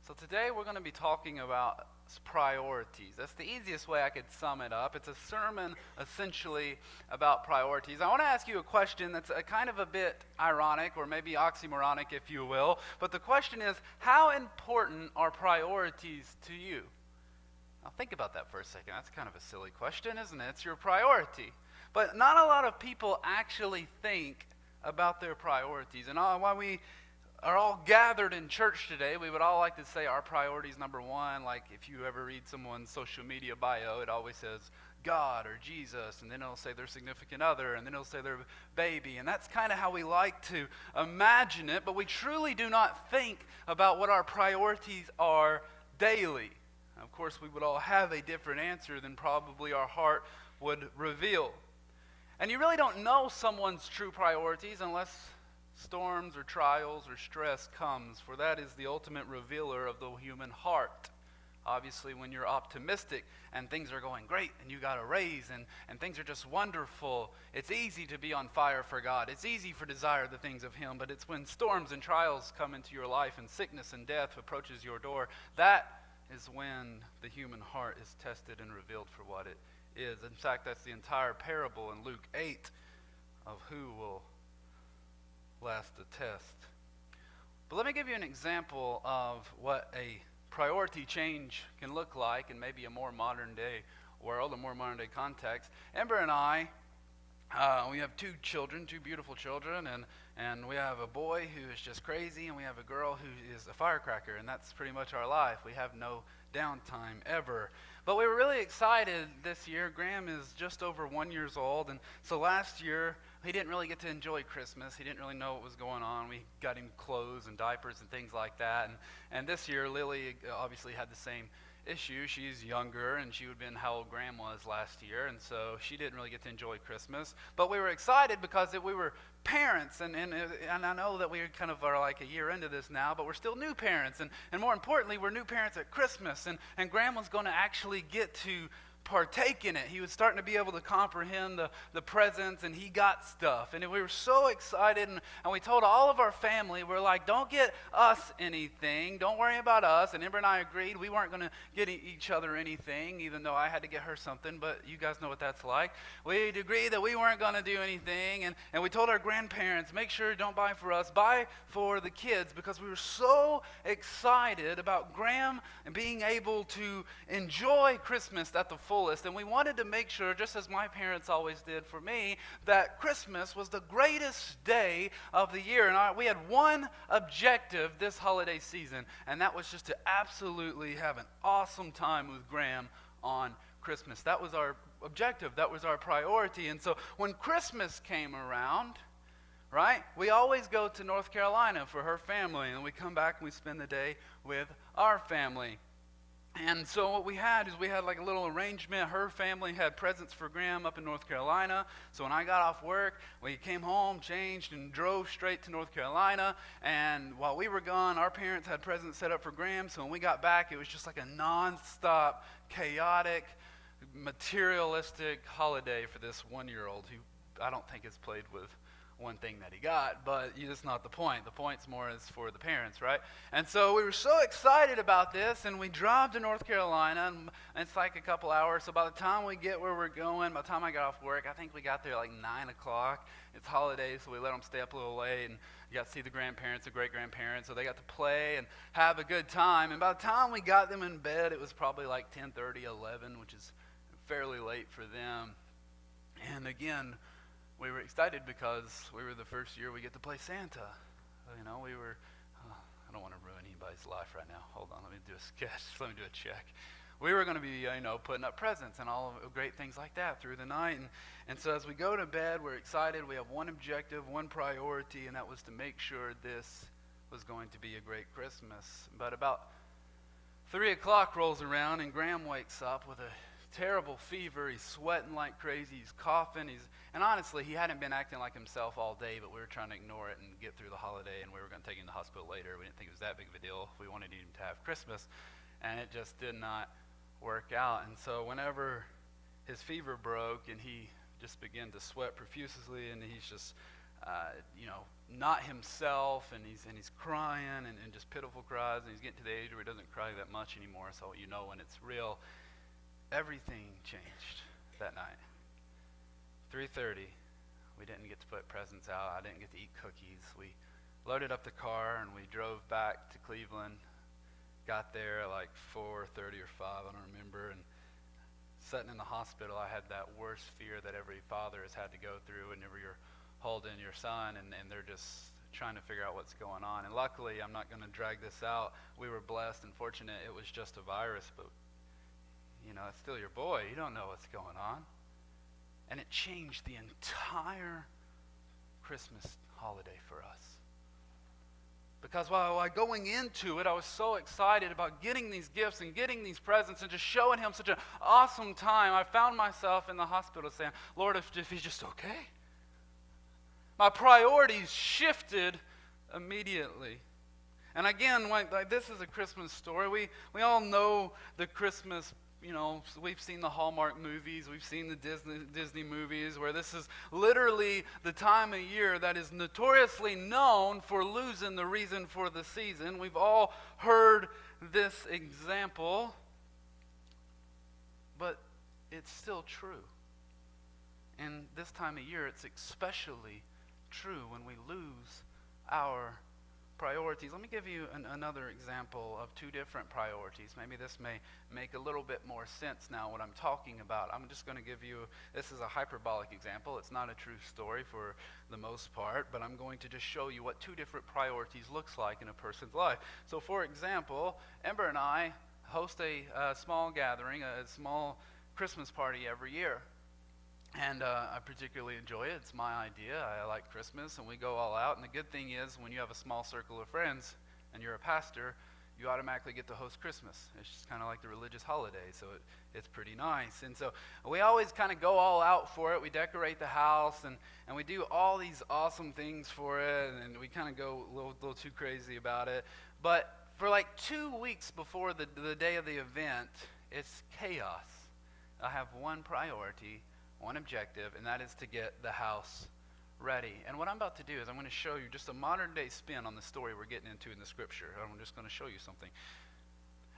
So today we're going to be talking about priorities. That's the easiest way I could sum it up. It's a sermon essentially about priorities. I want to ask you a question that's kind of a bit ironic or maybe oxymoronic, if you will. But the question is, how important are priorities to you? Now think about that for a second. That's kind of a silly question, isn't it? It's your priority. But not a lot of people actually think about their priorities. And why we are all gathered in church today, we would all like to say our priorities number one. Like if you ever read someone's social media bio, it always says God or Jesus, and then it'll say their significant other, and then it'll say their baby. And that's kind of how we like to imagine it, but we truly do not think about what our priorities are daily. Of course, we would all have a different answer than probably our heart would reveal. And you really don't know someone's true priorities unless storms or trials or stress comes, for that is the ultimate revealer of the human heart. Obviously, when you're optimistic and things are going great and you got a raise and things are just wonderful, it's easy to be on fire for God. It's easy to desire the things of Him, but it's when storms and trials come into your life and sickness and death approaches your door, that is when the human heart is tested and revealed for what it is. In fact, that's the entire parable in Luke 8 of who will last the test. But let me give you an example of what a priority change can look like in maybe a more modern day world, a more modern day context. Amber and I, we have two children, two beautiful children, and we have a boy who is just crazy, and we have a girl who is a firecracker, and that's pretty much our life. We have no downtime ever. But we were really excited this year. Graham is just over 1 year old, and so last year he didn't really get to enjoy Christmas. He didn't really know what was going on. We got him clothes and diapers and things like that. And this year, Lily obviously had the same issue. She's younger, and she would have been how old Graham was last year, and so she didn't really get to enjoy Christmas. But we were excited because we were parents, and I know that we kind of are like a year into this now, but we're still new parents, and more importantly, we're new parents at Christmas, and Graham was going to actually get to partake in it. He was starting to be able to comprehend the presents, and he got stuff. And we were so excited, and we told all of our family, we're like, don't get us anything. Don't worry about us. And Amber and I agreed we weren't going to get each other anything, even though I had to get her something, but you guys know what that's like. We'd agreed that we weren't going to do anything, and we told our grandparents, make sure don't buy for us, buy for the kids, because we were so excited about Graham and being able to enjoy Christmas at the fullest, and we wanted to make sure, just as my parents always did for me, that Christmas was the greatest day of the year. And we had one objective this holiday season, and that was just to absolutely have an awesome time with Graham on Christmas. That was our objective. That was our priority. And so when Christmas came around, right, we always go to North Carolina for her family, and we come back and we spend the day with our family. And so what we had is we had like a little arrangement. Her family had presents for Graham up in North Carolina. So when I got off work, we came home, changed, and drove straight to North Carolina. And while we were gone, our parents had presents set up for Graham. So when we got back, it was just like a nonstop, chaotic, materialistic holiday for this 1 year old who I don't think has played with one thing that he got, but that's not the point. The point's more is for the parents, right? And so we were so excited about this, and we drove to North Carolina, and it's like a couple hours. So by the time we get where we're going, by the time I got off work, I think we got there like 9 o'clock. It's holidays, so we let them stay up a little late, and you got to see the grandparents, the great-grandparents, so they got to play and have a good time. And by the time we got them in bed, it was probably like 10:30, 11, which is fairly late for them. And again, we were excited because we were the first year we get to play Santa. You know, we were, I don't want to ruin anybody's life right now. Hold on, let me do a sketch. Let me do a check. We were going to be, putting up presents and all of great things like that through the night. And so as we go to bed, we're excited. We have one objective, one priority, and that was to make sure this was going to be a great Christmas. But about 3 o'clock rolls around, and Graham wakes up with a terrible fever. He's sweating like crazy. He's coughing. And honestly, he hadn't been acting like himself all day, but we were trying to ignore it and get through the holiday, and we were going to take him to the hospital later. We didn't think it was that big of a deal. We wanted him to have Christmas, and it just did not work out. And so whenever his fever broke and he just began to sweat profusely, and he's just, not himself, and he's crying and just pitiful cries, and he's getting to the age where he doesn't cry that much anymore, so you know when it's real. Everything changed that night. 3:30, we didn't get to put presents out. I didn't get to eat cookies. We loaded up the car and we drove back to Cleveland. Got there at like 4:30 or 5, I don't remember, and sitting in the hospital, I had that worst fear that every father has had to go through whenever you're holding your son and they're just trying to figure out what's going on. And luckily, I'm not going to drag this out, we were blessed and fortunate it was just a virus, but you know, it's still your boy. You don't know what's going on. And it changed the entire Christmas holiday for us. Because while going into it, I was so excited about getting these gifts and getting these presents and just showing him such an awesome time, I found myself in the hospital saying, Lord, if he's just okay. My priorities shifted immediately. And again, like this is a Christmas story. We all know the Christmas, you know, we've seen the Hallmark movies, we've seen the Disney movies, where this is literally the time of year that is notoriously known for losing the reason for the season. We've all heard this example, but it's still true. And this time of year, it's especially true when we lose our priorities. Let me give you another example of two different priorities. Maybe this may make a little bit more sense now what I'm talking about. I'm just going to give you, this is a hyperbolic example. It's not a true story for the most part, but I'm going to just show you what two different priorities looks like in a person's life. So for example, Ember and I host a small gathering, a small Christmas party every year. And I particularly enjoy it. It's my idea. I like Christmas, and we go all out. And the good thing is, when you have a small circle of friends and you're a pastor, you automatically get to host Christmas. It's just kind of like the religious holiday, so it's pretty nice. And so we always kind of go all out for it. We decorate the house, and we do all these awesome things for it, and we kind of go a little too crazy about it. But for like 2 weeks before the day of the event, it's chaos. I have one priority, one objective, and that is to get the house ready. And what I'm about to do is I'm going to show you just a modern day spin on the story we're getting into in the scripture. I'm just going to show you something.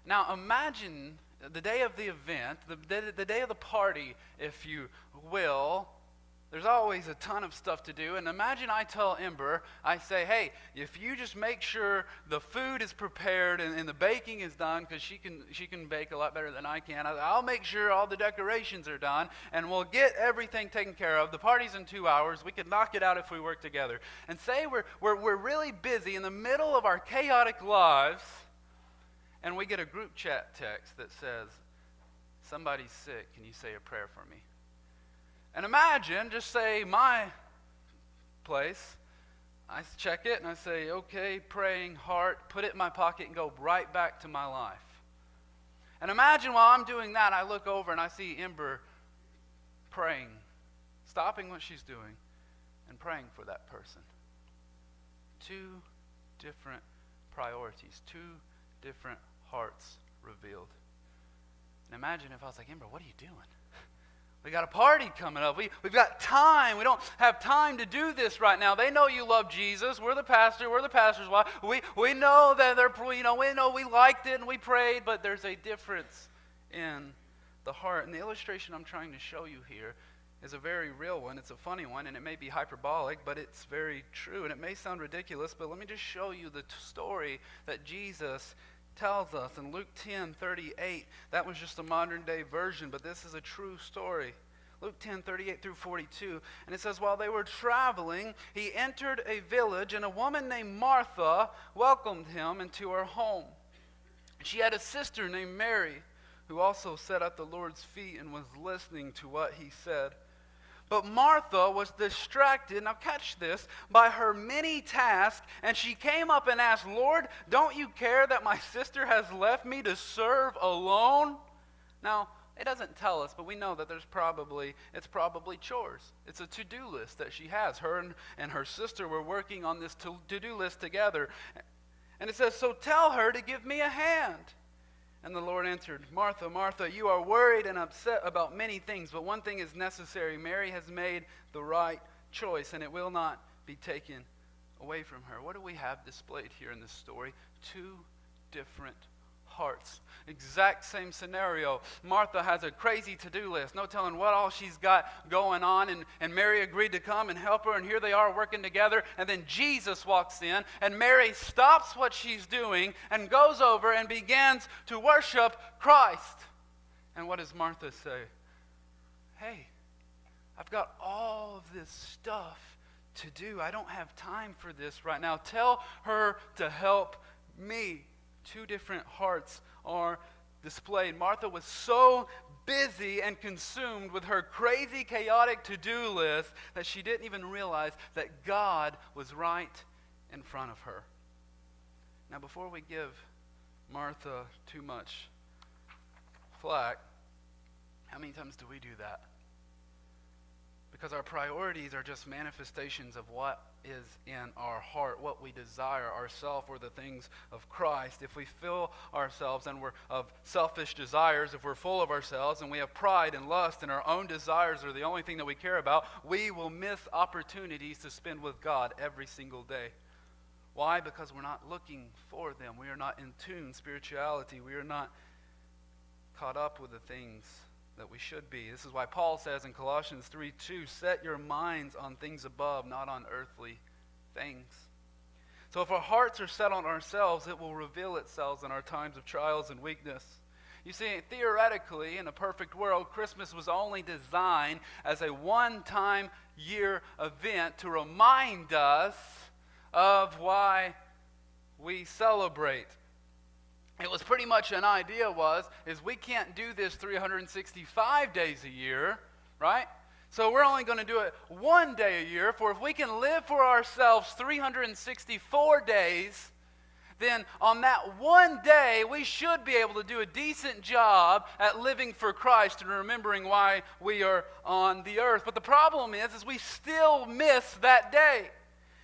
Now imagine the day of the event, the day of the party, if you will. There's always a ton of stuff to do. And imagine I tell Ember, I say, hey, if you just make sure the food is prepared and the baking is done, because she can bake a lot better than I can. I'll make sure all the decorations are done, and we'll get everything taken care of. The party's in 2 hours. We could knock it out if we work together. And say we're really busy in the middle of our chaotic lives, and we get a group chat text that says, somebody's sick. Can you say a prayer for me? And imagine, just say my place, I check it and I say, okay, praying heart, put it in my pocket and go right back to my life. And imagine while I'm doing that, I look over and I see Ember praying, stopping what she's doing and praying for that person. Two different priorities, two different hearts revealed. And imagine if I was like, Ember, what are you doing? We got a party coming up. We've got time. We don't have time to do this right now. They know you love Jesus. We're the pastor. We're the pastor's wife. We know that we know we liked it and we prayed, but there's a difference in the heart. And the illustration I'm trying to show you here is a very real one. It's a funny one, and it may be hyperbolic, but it's very true. And it may sound ridiculous, but let me just show you the story that Jesus tells us in Luke 10:38. That was just a modern day version, but this is a true story. Luke 10:38 through 42. And it says, while they were traveling, he entered a village, and a woman named Martha welcomed him into her home. She had a sister named Mary, who also sat at the Lord's feet and was listening to what he said. But Martha was distracted, now catch this, by her many tasks, and she came up and asked, Lord, don't you care that my sister has left me to serve alone? Now, it doesn't tell us, but we know that it's probably chores. It's a to-do list that she has. Her and her sister were working on this to-do list together. And it says, so tell her to give me a hand. And the Lord answered, Martha, Martha, you are worried and upset about many things, but one thing is necessary. Mary has made the right choice, and it will not be taken away from her. What do we have displayed here in this story? Two different hearts. Exact same scenario. Martha has a crazy to-do list. No telling what all she's got going on. And Mary agreed to come and help her. And here they are working together. And then Jesus walks in. And Mary stops what she's doing and goes over and begins to worship Christ. And what does Martha say? Hey, I've got all of this stuff to do. I don't have time for this right now. Tell her to help me. Two different hearts are displayed. Martha was so busy and consumed with her crazy, chaotic to-do list that she didn't even realize that God was right in front of her. Now, before we give Martha too much flack, how many times do we do that? Because our priorities are just manifestations of what is in our heart, what we desire ourselves, or the things of Christ. If we fill ourselves and we're of selfish desires, if we're full of ourselves and we have pride and lust and our own desires are the only thing that we care about, we will miss opportunities to spend with God every single day. Why? Because we're not looking for them. We are not in tune. Spirituality, we are not caught up with the things that we should be. This is why Paul says in Colossians 3:2, set your minds on things above, not on earthly things. So if our hearts are set on ourselves, it will reveal itself in our times of trials and weakness. You see, theoretically, in a perfect world, Christmas was only designed as a one-time year event to remind us of why we celebrate. It was pretty much an idea is we can't do this 365 days a year, right? So we're only going to do it one day a year. For if we can live for ourselves 364 days, then on that one day, we should be able to do a decent job at living for Christ and remembering why we are on the earth. But the problem is we still miss that day.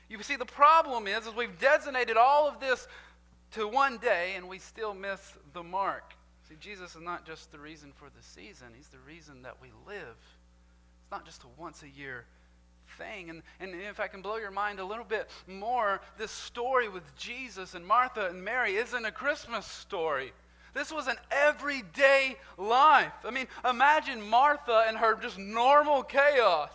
You see, the problem is we've designated all of this to one day, and we still miss the mark. See, Jesus is not just the reason for the season. He's the reason that we live. It's not just a once-a-year thing. And if I can blow your mind a little bit more, this story with Jesus and Martha and Mary isn't a Christmas story. This was an everyday life. I mean, imagine Martha and her just normal chaos.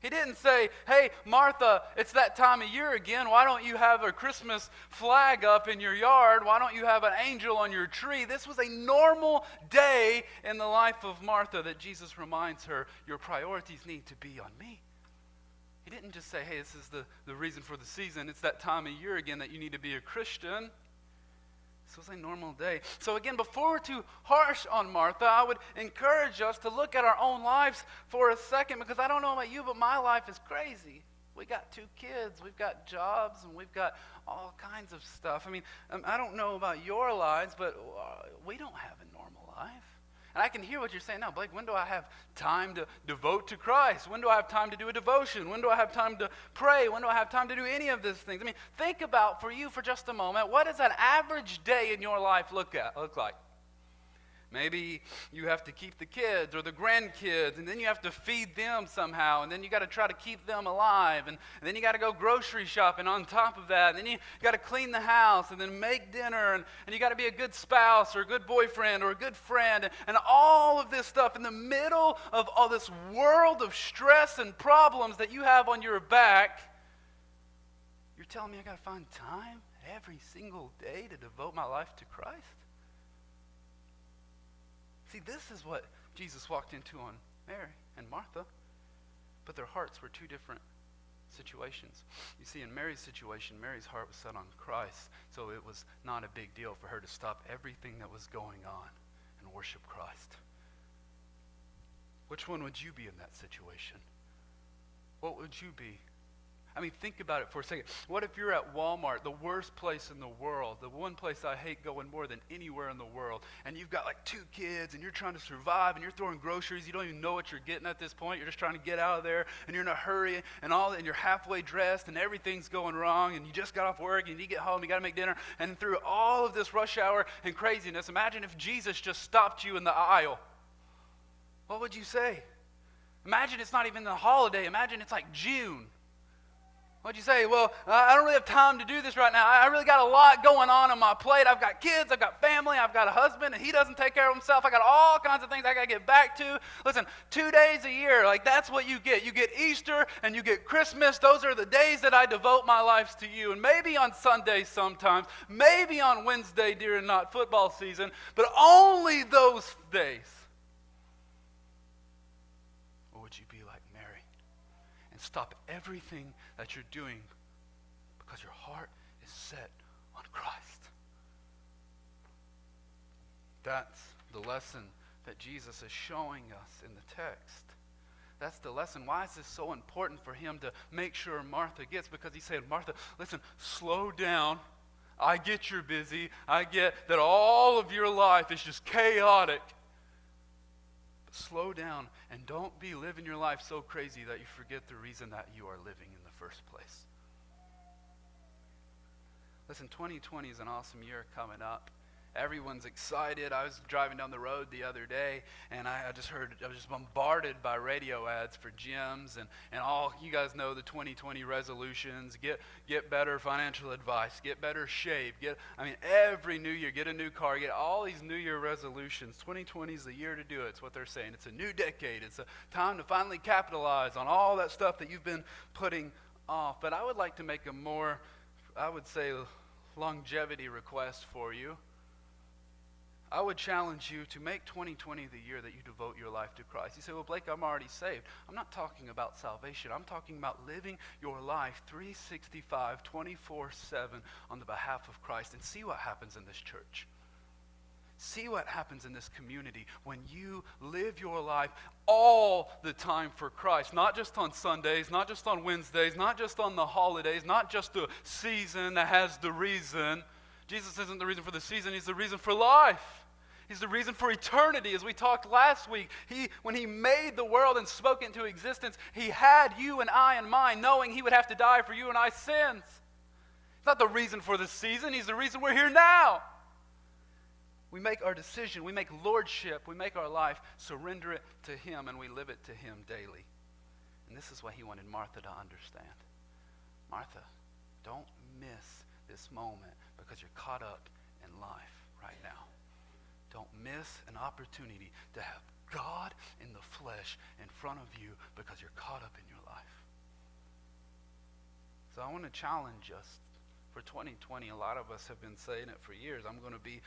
He didn't say, hey, Martha, it's that time of year again. Why don't you have a Christmas flag up in your yard? Why don't you have an angel on your tree? This was a normal day in the life of Martha that Jesus reminds her, your priorities need to be on me. He didn't just say, hey, this is the reason for the season. It's that time of year again that you need to be a Christian. This was a normal day. So again, before we're too harsh on Martha, I would encourage us to look at our own lives for a second, because I don't know about you, but my life is crazy. We got 2 kids, we've got jobs, and we've got all kinds of stuff. I mean, I don't know about your lives, but we don't have a normal life. And I can hear what you're saying now, Blake, when do I have time to devote to Christ? When do I have time to do a devotion? When do I have time to pray? When do I have time to do any of these things? I mean, think about, for you for just a moment, what does an average day in your life look like? Maybe you have to keep the kids or the grandkids, and then you have to feed them somehow, and then you got to try to keep them alive, and then you got to go grocery shopping on top of that, and then you got to clean the house, and then make dinner, and you got to be a good spouse or a good boyfriend or a good friend, and all of this stuff in the middle of all this world of stress and problems that you have on your back. You're telling me I got to find time every single day to devote my life to Christ? See, this is what Jesus walked into on Mary and Martha, but their hearts were 2 different situations. You see, in Mary's situation, Mary's heart was set on Christ, so it was not a big deal for her to stop everything that was going on and worship Christ. Which one would you be in that situation? What would you be? I mean, think about it for a second. What if you're at Walmart, the worst place in the world, the one place I hate going more than anywhere in the world, and you've got like 2 kids, and you're trying to survive, and you're throwing groceries, you don't even know what you're getting at this point, you're just trying to get out of there, and you're in a hurry, and you're halfway dressed, and everything's going wrong, and you just got off work, and you get home, you got to make dinner, and through all of this rush hour and craziness, imagine if Jesus just stopped you in the aisle. What would you say? Imagine it's not even the holiday, imagine it's like June. What'd you say? Well, I don't really have time to do this right now. I really got a lot going on my plate. I've got kids, I've got family, I've got a husband, and he doesn't take care of himself. I got all kinds of things I got to get back to. Listen, 2 days a year, like that's what you get. You get Easter and you get Christmas. Those are the days that I devote my life to you. And maybe on Sundays sometimes, maybe on Wednesday during not football season, but only those days. Or would you be like Mary and stop everything that you're doing because your heart is set on Christ? That's the lesson that Jesus is showing us in the text. That's the lesson. Why is this so important for him to make sure Martha gets? Because he said, Martha, listen, slow down. I get you're busy. I get that all of your life is just chaotic. But slow down and don't be living your life so crazy that you forget the reason that you are living in the first place. Listen, 2020 is an awesome year coming up. Everyone's excited. I was driving down the road the other day, and I was just bombarded by radio ads for gyms, and all, you guys know the 2020 resolutions, get better financial advice, get better shape, every new year, get a new car, get all these new year resolutions. 2020 is the year to do it. It's what they're saying. It's a new decade. It's a time to finally capitalize on all that stuff that you've been putting off. But I would like to make a more, I would say, longevity request for you. I would challenge you to make 2020 the year that you devote your life to Christ. You say, well, Blake, I'm already saved. I'm not talking about salvation. I'm talking about living your life 365, 24/7 on the behalf of Christ. And see what happens in this church. See what happens in this community when you live your life all the time for Christ. Not just on Sundays, not just on Wednesdays, not just on the holidays, not just the season that has the reason. Jesus isn't the reason for the season, he's the reason for life. He's the reason for eternity. As we talked last week, when he made the world and spoke it into existence, he had you and I in mind, knowing he would have to die for you and I's sins. He's not the reason for the season, he's the reason we're here now. We make our decision, we make lordship, we make our life, surrender it to him, and we live it to him daily. And this is what he wanted Martha to understand. Martha, don't miss this moment because you're caught up in life right now. Don't miss an opportunity to have God in the flesh in front of you because you're caught up in your life. So I want to challenge us for 2020. A lot of us have been saying it for years. I'm going to be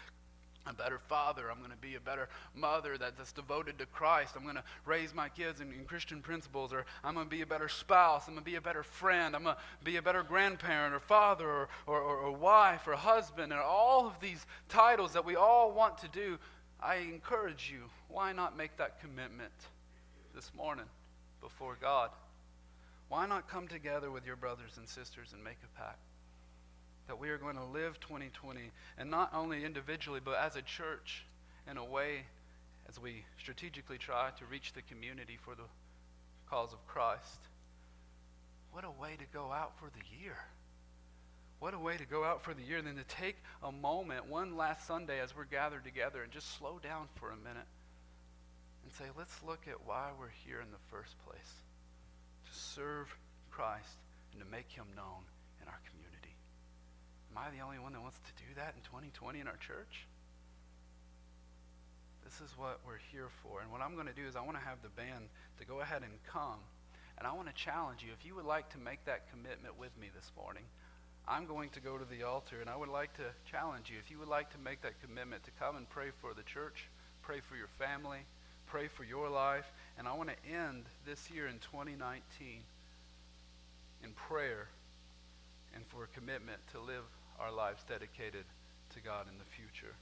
a better father. I'm going to be a better mother that's devoted to Christ. I'm going to raise my kids in Christian principles, or I'm going to be a better spouse. I'm going to be a better friend. I'm going to be a better grandparent or father or wife or husband, and all of these titles that we all want to do. I encourage you, why not make that commitment this morning before God? Why not come together with your brothers and sisters and make a pact that we are going to live 2020, and not only individually, but as a church in a way as we strategically try to reach the community for the cause of Christ. What a way to go out for the year. What a way to go out for the year, and then to take a moment, one last Sunday as we're gathered together, and just slow down for a minute and say, let's look at why we're here in the first place. To serve Christ and to make him known in our community. Am I the only one that wants to do that in 2020 in our church? This is what we're here for. And what I'm going to do is I want to have the band to go ahead and come. And I want to challenge you. If you would like to make that commitment with me this morning, I'm going to go to the altar, and I would like to challenge you. If you would like to make that commitment to come and pray for the church, pray for your family, pray for your life. And I want to end this year in 2019 in prayer and for a commitment to live our lives dedicated to God in the future.